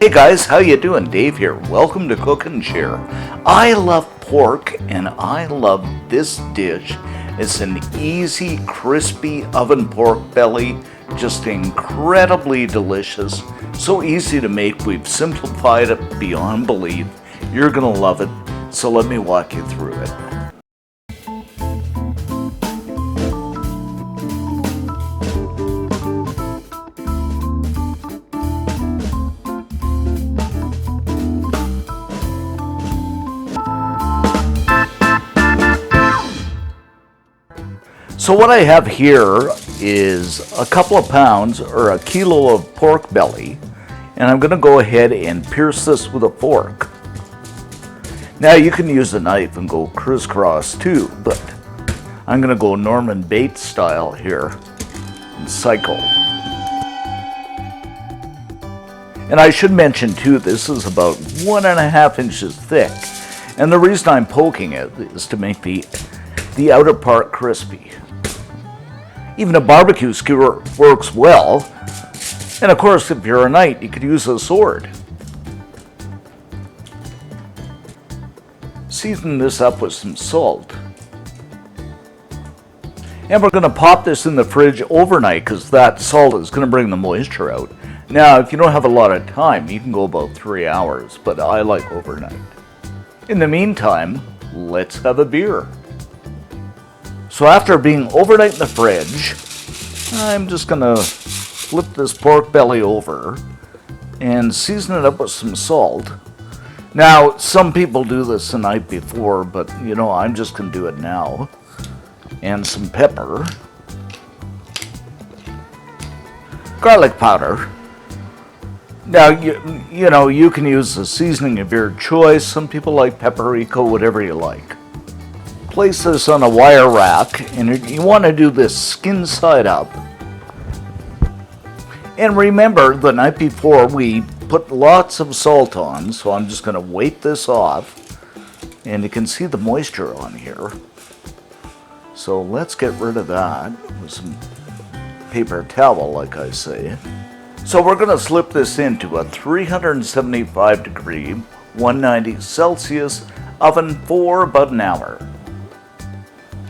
Hey guys, how you doing? Dave here. Welcome to Cook and Share. I love pork and I love this dish. It's an easy, crispy oven pork belly, just incredibly delicious. So easy to make, we've simplified it beyond belief. You're gonna love it, so let me walk you through it. So what I have here is a couple of pounds or a kilo of pork belly, and I'm going to go ahead and pierce this with a fork. Now you can use a knife and go crisscross too, but I'm going to go Norman Bates style here and cycle. And I should mention too, this is about 1.5 inches thick, and the reason I'm poking it is to make the outer part crispy. Even a barbecue skewer works well. And of course, if you're a knight, you could use a sword. Season this up with some salt. And we're going to pop this in the fridge overnight because that salt is going to bring the moisture out. Now, if you don't have a lot of time, you can go about 3 hours, but I like overnight. In the meantime, let's have a beer. So after being overnight in the fridge, I'm just going to flip this pork belly over and season it up with some salt. Now, some people do this the night before, but you know, I'm just going to do it now. And some pepper. Garlic powder. Now, you know, you can use the seasoning of your choice. Some people like paprika, whatever you like. Place this on a wire rack, and you want to do this skin side up. And remember, the night before we put lots of salt on, so I'm just going to wipe this off, and you can see the moisture on here. So let's get rid of that with some paper towel, like I say. So we're going to slip this into a 375 degree, 190 Celsius oven for about an hour.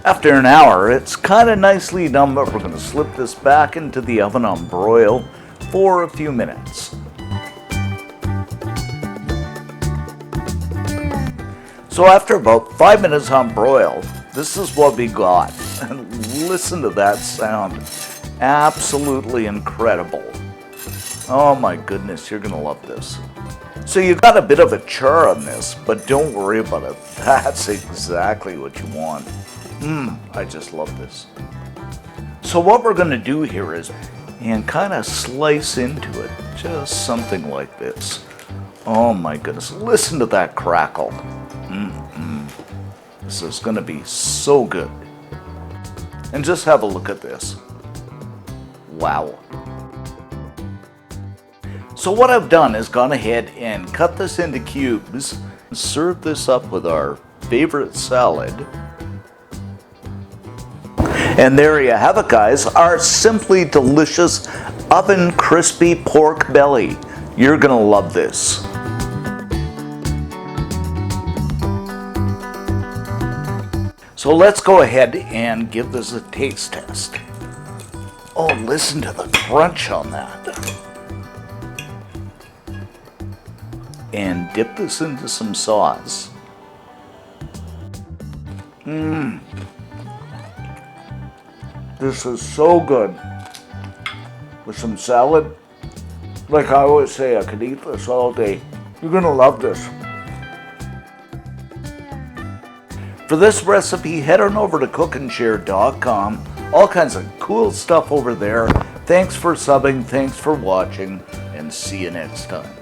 After an hour, it's kind of nicely done, but we're going to slip this back into the oven on broil for a few minutes. So after about 5 minutes on broil, this is what we got. And listen to that sound. Absolutely incredible. Oh my goodness, you're going to love this. So you got a bit of a char on this, but don't worry about it. That's exactly what you want. I just love this. So what we're going to do here is, and kind of slice into it, just something like this. Oh my goodness, listen to that crackle. This is going to be so good. And just have a look at this. Wow. So what I've done is gone ahead and cut this into cubes, serve this up with our favorite salad. And there you have it, guys, our simply delicious oven crispy pork belly. You're gonna love this. So let's go ahead and give this a taste test. Oh, listen to the crunch on that. And dip this into some sauce. This is so good. With some salad. Like I always say, I could eat this all day. You're gonna love this. For this recipe, head on over to cookandshare.com. All kinds of cool stuff over there. Thanks for subbing, thanks for watching, and see you next time.